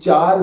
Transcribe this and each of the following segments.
4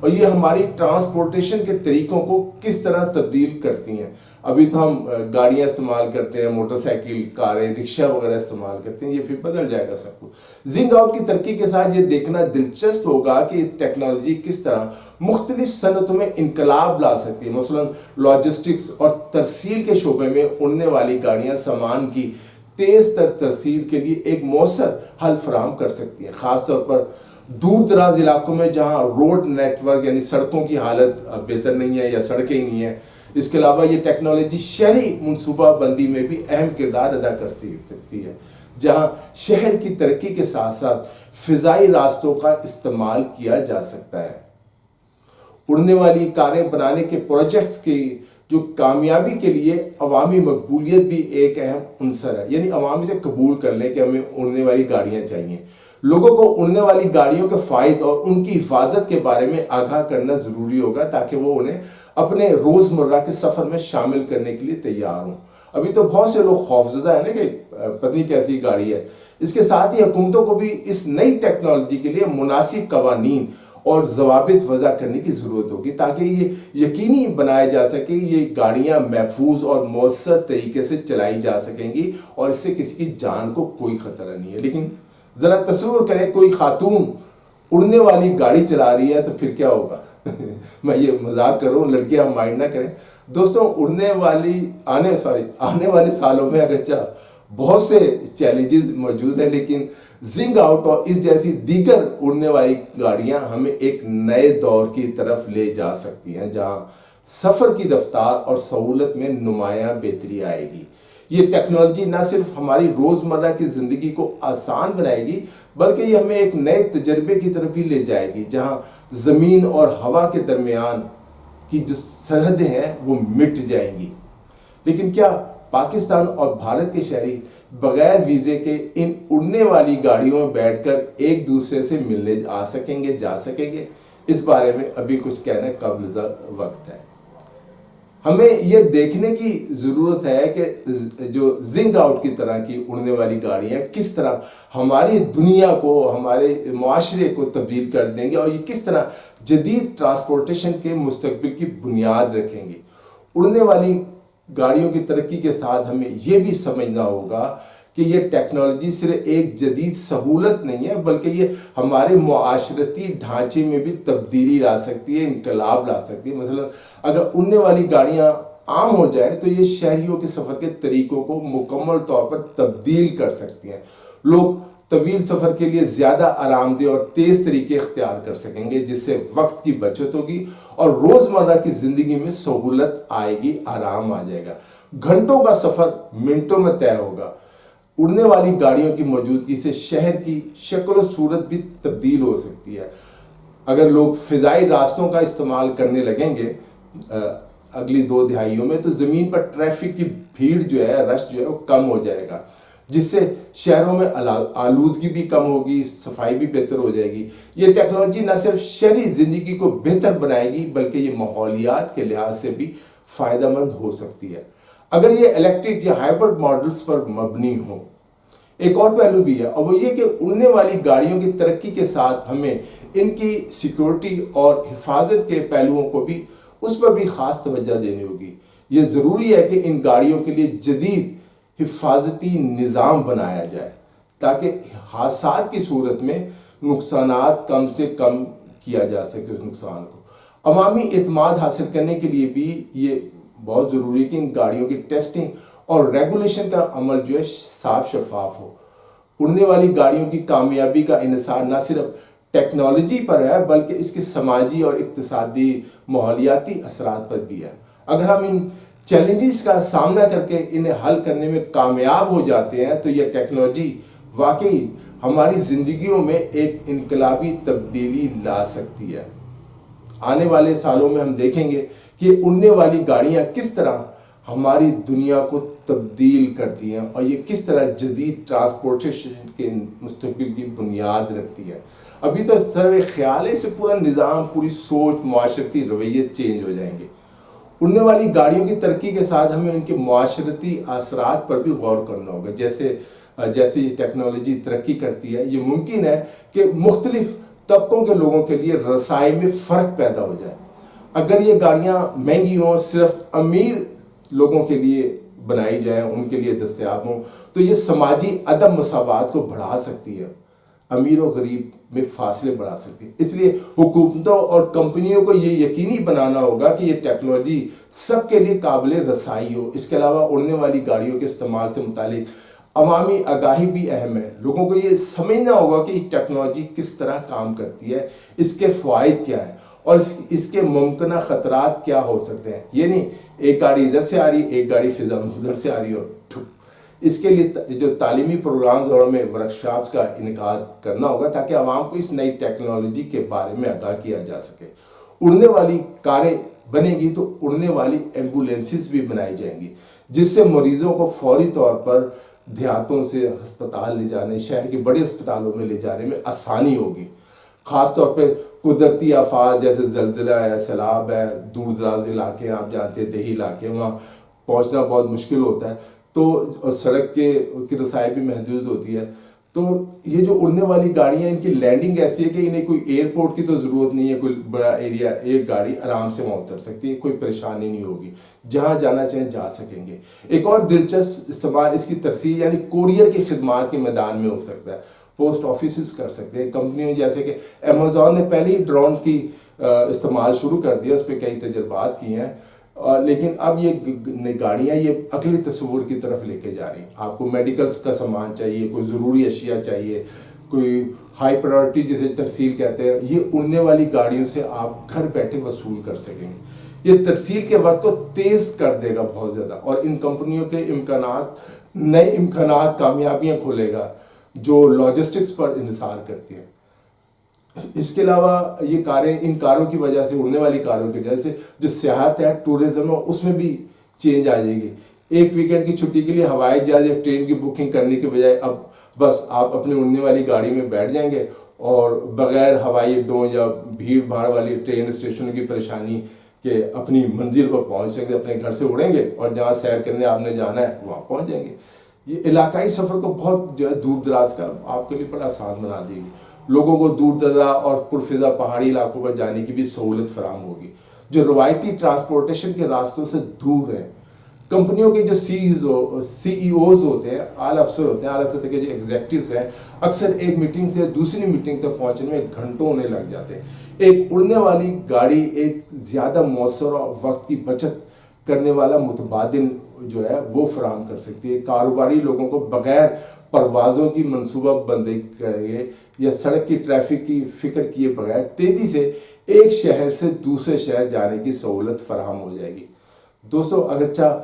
اور یہ ہماری ٹرانسپورٹیشن کے طریقوں کو کس طرح تبدیل کرتی ہیں. ابھی تو ہم گاڑیاں استعمال کرتے ہیں، موٹر سائیکل، کاریں، رکشہ وغیرہ استعمال کرتے ہیں، یہ پھر بدل جائے گا سب کچھ. زنگ آؤٹ کی ترقی کے ساتھ یہ دیکھنا دلچسپ ہوگا کہ ٹیکنالوجی کس طرح مختلف صنعتوں میں انقلاب لا سکتی ہے. مثلا لاجسٹکس اور ترسیل کے شعبے میں اڑنے والی گاڑیاں سامان کی تیز تر ترسیل کے لیے ایک مؤثر حل فراہم کر سکتی ہیں، خاص طور پر دور دراز علاقوں میں جہاں روڈ نیٹ ورک یعنی سڑکوں کی حالت بہتر نہیں ہے یا سڑکیں ہی نہیں ہیں. اس کے علاوہ یہ ٹیکنالوجی شہری منصوبہ بندی میں بھی اہم کردار ادا کر سکتی ہے، جہاں شہر کی ترقی کے ساتھ ساتھ فضائی راستوں کا استعمال کیا جا سکتا ہے. اڑنے والی کاریں بنانے کے پروجیکٹس کی جو کامیابی کے لیے عوامی مقبولیت بھی ایک اہم عنصر ہے، یعنی عوام سے قبول کر لیں کہ ہمیں اڑنے والی گاڑیاں چاہیے. لوگوں کو اڑنے والی گاڑیوں کے فائد اور ان کی حفاظت کے بارے میں آگاہ کرنا ضروری ہوگا تاکہ وہ انہیں اپنے روزمرہ کے سفر میں شامل کرنے کے لیے تیار ہوں. ابھی تو بہت سے لوگ خوفزدہ ہیں نا کہ پتہ نہیں کیسی گاڑی ہے. اس کے ساتھ ہی حکومتوں کو بھی اس نئی ٹیکنالوجی کے لیے مناسب قوانین اور ضوابط وضع کرنے کی ضرورت ہوگی تاکہ یہ یقینی بنایا جا سکے یہ گاڑیاں محفوظ اور مؤثر طریقے سے چلائی جا سکیں گی اور اس سے کسی کی جان کو کوئی خطرہ نہیں ہے. لیکن ذرا تصور کریں کوئی خاتون اڑنے والی گاڑی چلا رہی ہے تو پھر کیا ہوگا؟ میں یہ مذاق کر رہا ہوں، لڑکیاں مائنڈ نہ کریں. دوستوں آنے والے سالوں میں اگرچہ بہت سے چیلنجز موجود ہیں، لیکن زنگ آؤٹ اور اس جیسی دیگر اڑنے والی گاڑیاں ہمیں ایک نئے دور کی طرف لے جا سکتی ہیں جہاں سفر کی رفتار اور سہولت میں نمایاں بہتری آئے گی. یہ ٹیکنالوجی نہ صرف ہماری روزمرہ کی زندگی کو آسان بنائے گی بلکہ یہ ہمیں ایک نئے تجربے کی طرف بھی لے جائے گی جہاں زمین اور ہوا کے درمیان کی جو سرحدیں ہیں وہ مٹ جائیں گی. لیکن کیا پاکستان اور بھارت کے شہری بغیر ویزے کے ان اڑنے والی گاڑیوں میں بیٹھ کر ایک دوسرے سے ملنے آ سکیں گے، جا سکیں گے؟ اس بارے میں ابھی کچھ کہنا قبل وقت ہے. ہمیں یہ دیکھنے کی ضرورت ہے کہ جو زنگ آؤٹ کی طرح کی اڑنے والی گاڑیاں کس طرح ہماری دنیا کو، ہمارے معاشرے کو تبدیل کر دیں گے اور یہ کس طرح جدید ٹرانسپورٹیشن کے مستقبل کی بنیاد رکھیں گے. اڑنے والی گاڑیوں کی ترقی کے ساتھ ہمیں یہ بھی سمجھنا ہوگا کہ یہ ٹیکنالوجی صرف ایک جدید سہولت نہیں ہے بلکہ یہ ہمارے معاشرتی ڈھانچے میں بھی تبدیلی لا سکتی ہے، انقلاب لا سکتی ہے. مثلا اگر اڑنے والی گاڑیاں عام ہو جائیں تو یہ شہریوں کے سفر کے طریقوں کو مکمل طور پر تبدیل کر سکتی ہیں. لوگ طویل سفر کے لیے زیادہ آرام دہ اور تیز طریقے اختیار کر سکیں گے جس سے وقت کی بچت ہوگی اور روزمرہ کی زندگی میں سہولت آئے گی، آرام آ جائے گا. گھنٹوں کا سفر منٹوں میں طے ہوگا. اڑنے والی گاڑیوں کی موجودگی سے شہر کی شکل و صورت بھی تبدیل ہو سکتی ہے. اگر لوگ فضائی راستوں کا استعمال کرنے لگیں گے اگلی 2 دہائیوں میں تو زمین پر ٹریفک کی بھیڑ جو ہے، رش جو ہے وہ کم ہو جائے گا جس سے شہروں میں آلودگی بھی کم ہوگی، صفائی بھی بہتر ہو جائے گی. یہ ٹیکنالوجی نہ صرف شہری زندگی کو بہتر بنائے گی بلکہ یہ ماحولیات کے لحاظ سے بھی فائدہ مند ہو سکتی ہے اگر یہ الیکٹرک یا ہائبرڈ ماڈلز پر مبنی ہو. ایک اور پہلو بھی ہے اور وہ یہ کہ اڑنے والی گاڑیوں کی ترقی کے ساتھ ہمیں ان کی سیکیورٹی اور حفاظت کے پہلوؤں کو بھی اس پر بھی خاص توجہ دینی ہوگی. یہ ضروری ہے کہ ان گاڑیوں کے لیے جدید حفاظتی نظام بنایا جائے تاکہ حادثات کی صورت میں نقصانات کم سے کم کیا جا سکے. اس نقصان کو عوامی اعتماد حاصل کرنے کے لیے بھی یہ بہت ضروری ہے کہ ان گاڑیوں کی ٹیسٹنگ اور ریگولیشن کا عمل جو ہے صاف شفاف ہو. اڑنے والی گاڑیوں کی کامیابی کا انحصار نہ صرف ٹیکنالوجی پر ہے بلکہ اس کے سماجی اور اقتصادی ماحولیاتی اثرات پر بھی ہے. اگر ہم ان چیلنجز کا سامنا کر کے انہیں حل کرنے میں کامیاب ہو جاتے ہیں تو یہ ٹیکنالوجی واقعی ہماری زندگیوں میں ایک انقلابی تبدیلی لا سکتی ہے. آنے والے سالوں میں ہم دیکھیں گے کہ اڑنے والی گاڑیاں کس طرح ہماری دنیا کو تبدیل کرتی ہیں اور یہ کس طرح جدید ٹرانسپورٹیشن کے مستقبل کی بنیاد رکھتی ہے. ابھی تو صرف خیال ہے، اس سے پورا نظام، پوری سوچ، معاشرتی رویے چینج ہو جائیں گے. اڑنے والی گاڑیوں کی ترقی کے ساتھ ہمیں ان کے معاشرتی اثرات پر بھی غور کرنا ہوگا. جیسے یہ ٹیکنالوجی ترقی کرتی ہے یہ ممکن ہے کہ مختلف طبقوں کے لوگوں کے لیے رسائی میں فرق پیدا ہو جائے. اگر یہ گاڑیاں مہنگی ہوں، صرف امیر لوگوں کے لیے بنائی جائیں، ان کے لیے دستیاب ہوں، تو یہ سماجی عدم مساوات کو بڑھا سکتی ہے، امیر و غریب میں فاصلے بڑھا سکتی ہے. اس لیے حکومتوں اور کمپنیوں کو یہ یقینی بنانا ہوگا کہ یہ ٹیکنالوجی سب کے لیے قابل رسائی ہو. اس کے علاوہ اڑنے والی گاڑیوں کے استعمال سے متعلق عوامی آگاہی بھی اہم ہے. لوگوں کو یہ سمجھنا ہوگا کہ یہ ٹیکنالوجی کس طرح کام کرتی ہے، اس کے فوائد کیا ہیں اور اس کے ممکنہ خطرات کیا ہو سکتے ہیں. یہ نہیں ایک گاڑی ادھر سے آ رہی، ایک گاڑی فضا میں ادھر سے آ رہی اور اس کے لیے جو تعلیمی پروگرامز اور میں ورکشاپس کا انعقاد کرنا ہوگا تاکہ عوام کو اس نئی ٹیکنالوجی کے بارے میں آگاہ کیا جا سکے. اڑنے والی کاریں بنے گی تو اڑنے والی ایمبولینسز بھی بنائی جائیں گی، جس سے مریضوں کو فوری طور پر دیہاتوں سے ہسپتال لے جانے، شہر کے بڑے اسپتالوں میں لے جانے میں آسانی ہوگی. خاص طور پہ قدرتی آفات جیسے زلزلہ ہے، سیلاب ہے، دور دراز علاقے ہیں، آپ جانتے ہیں دیہی علاقے، وہاں پہنچنا بہت مشکل ہوتا ہے، تو سڑک کی رسائی بھی محدود ہوتی ہے. تو یہ جو اڑنے والی گاڑیاں، ان کی لینڈنگ ایسی ہے کہ انہیں کوئی ایئرپورٹ کی تو ضرورت نہیں ہے، کوئی بڑا ایریا، ایک گاڑی آرام سے وہاں اتر سکتی ہے، کوئی پریشانی نہیں ہوگی، جہاں جانا چاہیں جا سکیں گے. ایک اور دلچسپ استعمال اس کی ترسیل یعنی کوریئر کی خدمات کے میدان میں ہو سکتا ہے. پوسٹ آفیسز کر سکتے ہیں، کمپنیوں جیسے کہ امیزون نے پہلے ہی ڈرون کی استعمال شروع کر دیا، اس پہ کئی تجربات کیے ہیں، لیکن اب یہ گاڑیاں یہ اگلے تصور کی طرف لے کے جا رہی ہیں. آپ کو میڈیکلز کا سامان چاہیے، کوئی ضروری اشیاء چاہیے، کوئی ہائی پرائورٹی جسے ترسیل کہتے ہیں، یہ اڑنے والی گاڑیوں سے آپ گھر بیٹھے وصول کر سکیں گے. یہ ترسیل کے وقت کو تیز کر دے گا بہت زیادہ، اور ان کمپنیوں کے نئے امکانات، کامیابیاں کھولے گا جو لاجسٹکس پر انحصار کرتی ہیں. اس کے علاوہ یہ کاریں، ان کاروں کی وجہ سے، اڑنے والی کاروں کی وجہ سے جو سیاحت ہے، ٹورزم ہے، اس میں بھی چینج آ جائے گی. ایک ویکینڈ کی چھٹی کے لیے ہوائی جہاز یا ٹرین کی بکنگ کرنے کے بجائے اب بس آپ اپنی اڑنے والی گاڑی میں بیٹھ جائیں گے اور بغیر ہوائی اڈوں یا بھیڑ بھاڑ والی ٹرین اسٹیشنوں کی پریشانی کہ اپنی منزل پر پہنچ سکتے، اپنے گھر سے اڑیں گے اور جہاں سیر کرنے آپ نے جانا ہے وہاں پہنچ جائیں گے. یہ علاقائی سفر کو بہت جو ہے دور دراز کا آپ کے لیے بڑا آسان بنا دے گی. لوگوں کو دور دراز اور پرفضا پہاڑی علاقوں پر جانے کی بھی سہولت فراہم ہوگی جو روایتی ٹرانسپورٹیشن کے راستوں سے دور ہیں. کمپنیوں کے جو سی ای اوز ہوتے ہیں، اعلیٰ افسر ہوتے ہیں، اعلیٰ سطح کے جو ایگزیکٹوز ہیں، اکثر ایک میٹنگ سے دوسری میٹنگ تک پہنچنے میں گھنٹوں ہونے لگ جاتے ہیں. ایک اڑنے والی گاڑی ایک زیادہ مؤثر اور وقت کی بچت کرنے والا متبادل جو ہے وہ فراہم کر سکتی ہے. کاروباری لوگوں کو بغیر پروازوں کی منصوبہ بندی کرے یا سڑک کی ٹریفک کی فکر کیے بغیر تیزی سے ایک شہر سے دوسرے شہر جانے کی سہولت فراہم ہو جائے گی. دوستو، اگرچہ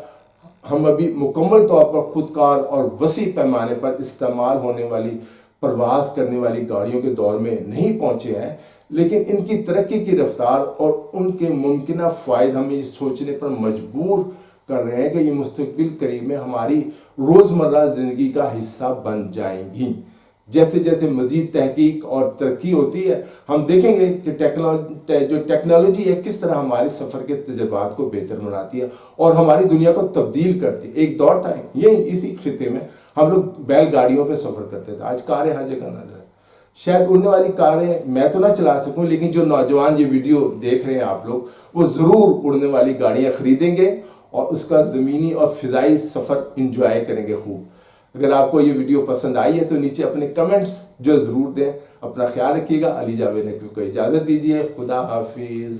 ہم ابھی مکمل طور پر خودکار اور وسیع پیمانے پر استعمال ہونے والی پرواز کرنے والی گاڑیوں کے دور میں نہیں پہنچے ہیں، لیکن ان کی ترقی کی رفتار اور ان کے ممکنہ فوائد ہمیں یہ سوچنے پر مجبور کر رہے ہیں کہ یہ مستقبل قریب میں ہماری روزمرہ زندگی کا حصہ بن جائیں گی. جیسے جیسے مزید تحقیق اور ترقی ہوتی ہے، ہم دیکھیں گے کہ جو ٹیکنالوجی ہے کس طرح ہمارے سفر کے تجربات کو بہتر بناتی ہے اور ہماری دنیا کو تبدیل کرتی ہے. ایک دور تھا اسی خطے میں ہم لوگ بیل گاڑیوں پہ سفر کرتے تھے، آج کاریں ہر جگہ نظر ہیں. شاید اڑنے والی کاریں میں تو نہ چلا سکوں، لیکن جو نوجوان یہ ویڈیو دیکھ رہے ہیں آپ لوگ، وہ ضرور اڑنے والی گاڑیاں خریدیں گے اور اس کا زمینی اور فضائی سفر انجوائے کریں گے خوب. اگر آپ کو یہ ویڈیو پسند آئی ہے تو نیچے اپنے کمنٹس جو ضرور دیں. اپنا خیال رکھیے گا. علی جاوید نے کو اجازت دیجیے. خدا حافظ.